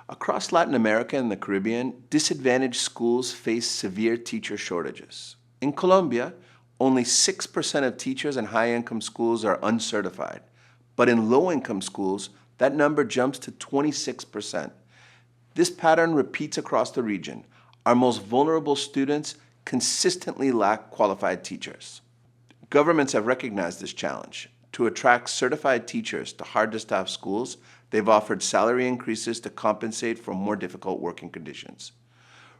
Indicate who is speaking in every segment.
Speaker 1: Across Latin America and the Caribbean, disadvantaged schools face severe teacher shortages. In Colombia, only 6% of teachers in high-income schools are uncertified, but in low-income schools, that number jumps to 26%. This pattern repeats across the region. Our most vulnerable students consistently lack qualified teachers. Governments have recognized this challenge. To attract certified teachers to hard-to-staff schools, they've offered salary increases to compensate for more difficult working conditions.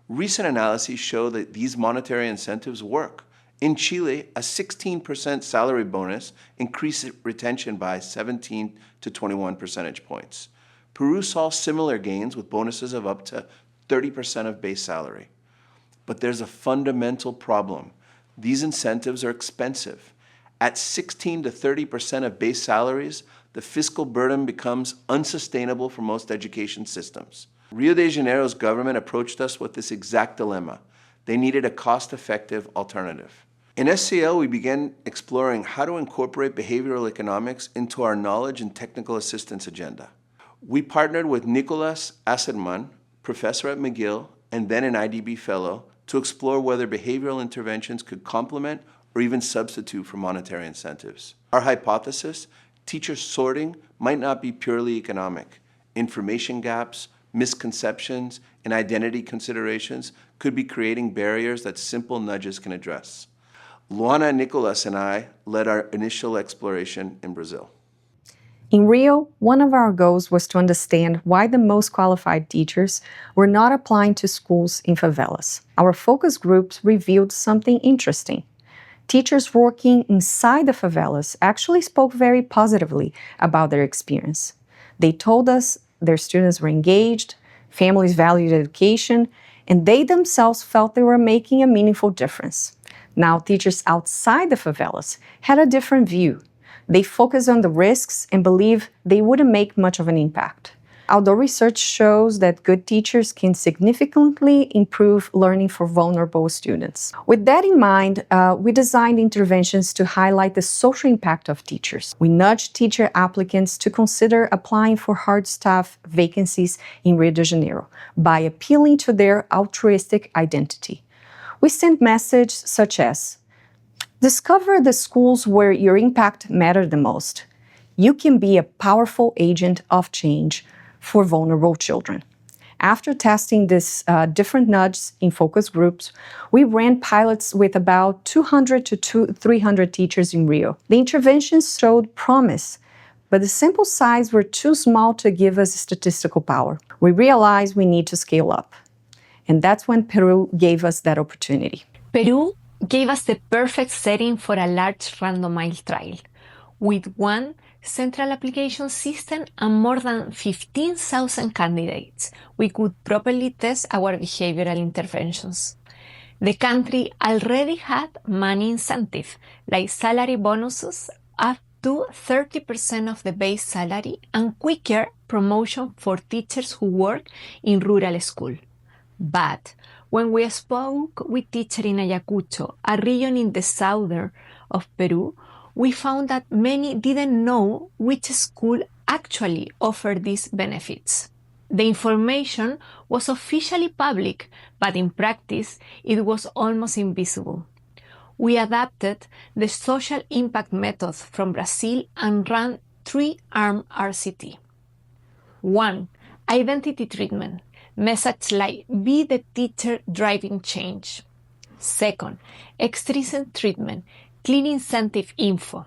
Speaker 1: Recent analyses show that these monetary incentives work. In Chile, a 16% salary bonus increased retention by 17 to 21 percentage points. Peru saw similar gains with bonuses of up to 30% of base salary. But there's a fundamental problem. These incentives are expensive. At 16 to 30% of base salaries, the fiscal burden becomes unsustainable for most education systems. Rio de Janeiro's government approached us with this exact dilemma. They needed a cost-effective alternative. In SCL, we began exploring how to incorporate behavioral economics into our knowledge and technical assistance agenda. We partnered with Nicolas Asserman, professor at McGill and then an IDB fellow, to explore whether behavioral interventions could complement or even substitute for monetary incentives. Our hypothesis, teacher sorting might not be purely economic. Information gaps, misconceptions, and identity considerations could be creating barriers that simple nudges can address. Luana, Nicolas, and I led our initial exploration in Brazil.
Speaker 2: In Rio, one of our goals was to understand why the most qualified teachers were not applying to schools in favelas. Our focus groups revealed something interesting. Teachers working inside the favelas actually spoke very positively about their experience. They told us their students were engaged, families valued education, and they themselves felt they were making a meaningful difference. Now, teachers outside the favelas had a different view. They focused on the risks and believed they wouldn't make much of an impact. Although research shows that good teachers can significantly improve learning for vulnerable students. With that in mind, we designed interventions to highlight the social impact of teachers. We nudged teacher applicants to consider applying for hard staff vacancies in Rio de Janeiro by appealing to their altruistic identity. We sent messages such as, discover the schools where your impact matters the most. You can be a powerful agent of change for vulnerable children. After testing these different nudges in focus groups, we ran pilots with about 200 to 300 teachers in Rio. The interventions showed promise, but the sample size were too small to give us statistical power. We realized we need to scale up. And that's when Peru gave us that opportunity.
Speaker 3: Peru gave us the perfect setting for a large randomized trial, with one central application system and more than 15,000 candidates. We could properly test our behavioral interventions. The country already had money incentive, like salary bonuses up to 30% of the base salary and quicker promotion for teachers who work in rural school. But when we spoke with teachers in Ayacucho, a region in the southern of Peru, we found that many didn't know which school actually offered these benefits. The information was officially public, but in practice, it was almost invisible. We adapted the social impact methods from Brazil and ran 3-arm RCT. 1. Identity treatment. Message like, be the teacher driving change. 2. Extrinsic treatment. Clean incentive info.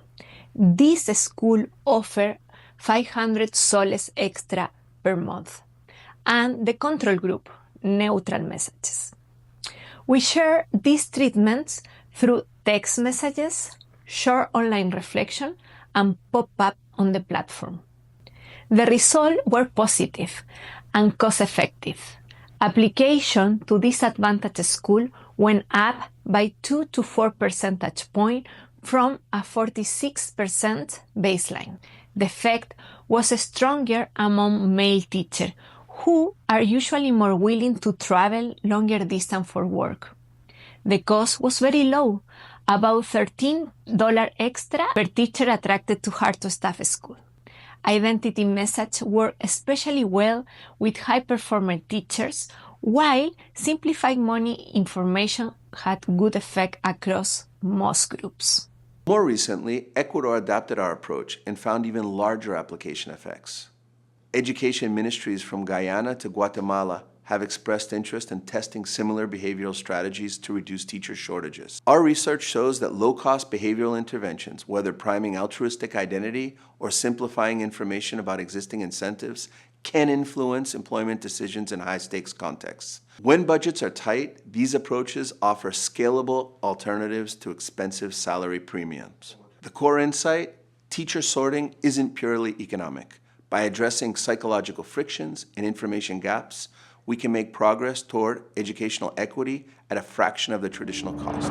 Speaker 3: This school offers 500 soles extra per month. And the control group, neutral messages. We share these treatments through text messages, short online reflection, and pop-up on the platform. The results were positive and cost-effective. Application to disadvantaged school went up by 2 to 4 percentage points from a 46% baseline. The effect was stronger among male teachers, who are usually more willing to travel longer distance for work. The cost was very low, about $13 extra per teacher attracted to hard-to-staff school. Identity message work especially well with high-performer teachers, while simplified money information had good effect across most groups.
Speaker 1: More recently, Ecuador adapted our approach and found even larger application effects. Education ministries from Guyana to Guatemala have expressed interest in testing similar behavioral strategies to reduce teacher shortages. Our research shows that low-cost behavioral interventions, whether priming altruistic identity or simplifying information about existing incentives, can influence employment decisions in high-stakes contexts. When budgets are tight, these approaches offer scalable alternatives to expensive salary premiums. The core insight: teacher sorting isn't purely economic. By addressing psychological frictions and information gaps, we can make progress toward educational equity at a fraction of the traditional cost.